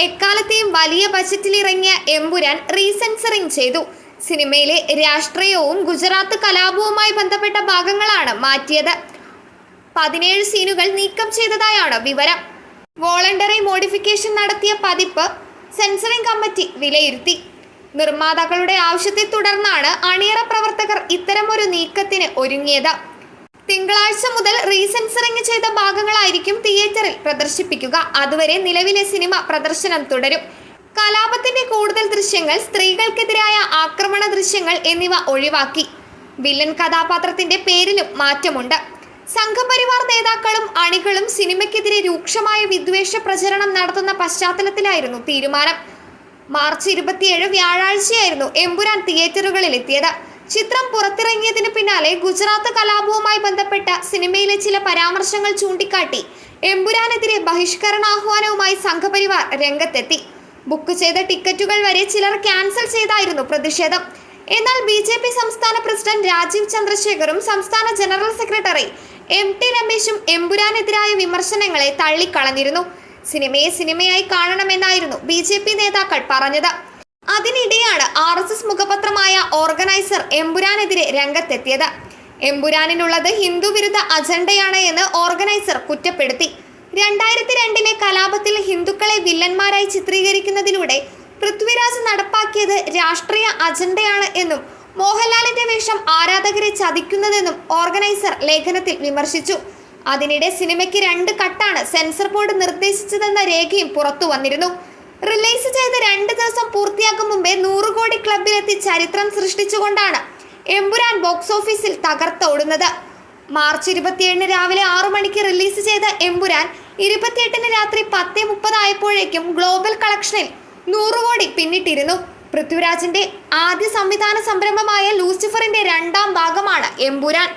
എക്കാലത്തെയും വലിയ ബജറ്റിലിറങ്ങിയ എമ്പുരാൻ റീസെൻസറിംഗ് ചെയ്തു. സിനിമയിലെ രാഷ്ട്രീയവും ഗുജറാത്ത് കലാപവുമായി ബന്ധപ്പെട്ട ഭാഗങ്ങളാണ് മാറ്റിയത്. 17 സീനുകൾ നീക്കം ചെയ്തതായാണ് വിവരം. വോളണ്ടറി മോഡിഫിക്കേഷൻ നടത്തിയ പതിപ്പ് സെൻസറിംഗ് കമ്മിറ്റി വിലയിരുത്തി. നിർമ്മാതാക്കളുടെ ആവശ്യത്തെ തുടർന്നാണ് അണിയറ പ്രവർത്തകർ ഇത്തരമൊരു നീക്കത്തിന് ഒരുങ്ങിയത്. തിങ്കളാഴ്ച മുതൽ റീസെൻസറിംഗ് ചെയ്ത ഭാഗങ്ങളായിരിക്കും തിയേറ്ററിൽ പ്രദർശിപ്പിക്കുക. അതുവരെ നിലവിലെ സിനിമ പ്രദർശനം തുടരും. കലാപത്തിന്റെ കൂടുതൽ ദൃശ്യങ്ങൾ, സ്ത്രീകൾക്കെതിരായ ആക്രമണ ദൃശ്യങ്ങൾ എന്നിവ ഒഴിവാക്കി. വില്ലൻ കഥാപാത്രത്തിന്റെ പേരിലും മാറ്റമുണ്ട്. സംഘപരിവാർ നേതാക്കളും അണികളും സിനിമയ്ക്കെതിരെ രൂക്ഷമായ വിദ്വേഷ പ്രചരണം നടത്തുന്ന പശ്ചാത്തലത്തിലായിരുന്നു തീരുമാനം. മാർച്ച് 27 വ്യാഴാഴ്ചയായിരുന്നു എമ്പുരാൻ തിയേറ്ററുകളിൽ എത്തിയത്. ചിത്രം പുറത്തിറങ്ങിയതിന് പിന്നാലെ ഗുജറാത്ത് കലാപവുമായി ബന്ധപ്പെട്ട സിനിമയിലെ ചില പരാമർശങ്ങൾ ചൂണ്ടിക്കാട്ടി എമ്പുരാനെതിരെ ബഹിഷ്കരണാഹ്വാനവുമായി സംഘപരിവാർ രംഗത്തെത്തി. ബുക്ക് ചെയ്ത ടിക്കറ്റുകൾ വരെ ചിലർ ക്യാൻസൽ ചെയ്തായിരുന്നു പ്രതിഷേധം. എന്നാൽ BJP സംസ്ഥാന പ്രസിഡന്റ് രാജീവ് ചന്ദ്രശേഖറും സംസ്ഥാന ജനറൽ സെക്രട്ടറി MT രമേശും എമ്പുരാനെതിരായ വിമർശനങ്ങളെ തള്ളിക്കളഞ്ഞിരുന്നു. സിനിമയെ സിനിമയായി കാണണമെന്നായിരുന്നു BJP നേതാക്കൾ പറഞ്ഞത്. അതിനിടെയാണ് RSS മുഖപത്രമായ ഓർഗനൈസർ എമ്പുരാനെതിരെ രംഗത്തെത്തിയത്. എമ്പുരാനിനുള്ളത് ഹിന്ദു വിരുദ്ധ അജണ്ടയാണ് എന്ന് ഓർഗനൈസർ കുറ്റപ്പെടുത്തി. 2002 കലാപത്തിൽ ഹിന്ദുക്കളെ വില്ലന്മാരായി ചിത്രീകരിക്കുന്നതിലൂടെ പൃഥ്വിരാജ് നടപ്പാക്കിയത് രാഷ്ട്രീയ അജണ്ടയാണ് എന്നും മോഹൻലാലിന്റെ വേഷം ആരാധകരെ ചതിക്കുന്നതെന്നും ഓർഗനൈസർ ലേഖനത്തിൽ വിമർശിച്ചു. അതിനിടെ സിനിമയ്ക്ക് 2 കട്ടാണ് സെൻസർ ബോർഡ് നിർദ്ദേശിച്ചതെന്ന രേഖയും പുറത്തു വന്നിരുന്നു. റിലീസ് ചെയ്ത് 2 ദിവസം പൂർത്തിയാക്കും മുമ്പേ 100 കോടി ക്ലബിലെത്തി ചരിത്രം സൃഷ്ടിച്ചുകൊണ്ടാണ് എമ്പുരാൻ ബോക്സ് ഓഫീസിൽ തകർത്തോടുന്നത്. മാർച്ച് 27 രാവിലെ 6 മണിക്ക് റിലീസ് ചെയ്ത എമ്പുരാൻ 28 രാത്രി 10:30 ആയപ്പോഴേക്കും ഗ്ലോബൽ കളക്ഷനിൽ 100 കോടി പിന്നിട്ടിരുന്നു. പൃഥ്വിരാജിന്റെ ആദ്യ സംവിധാന സംരംഭമായ ലൂസിഫറിന്റെ 2ാം ഭാഗമാണ് എമ്പുരാൻ.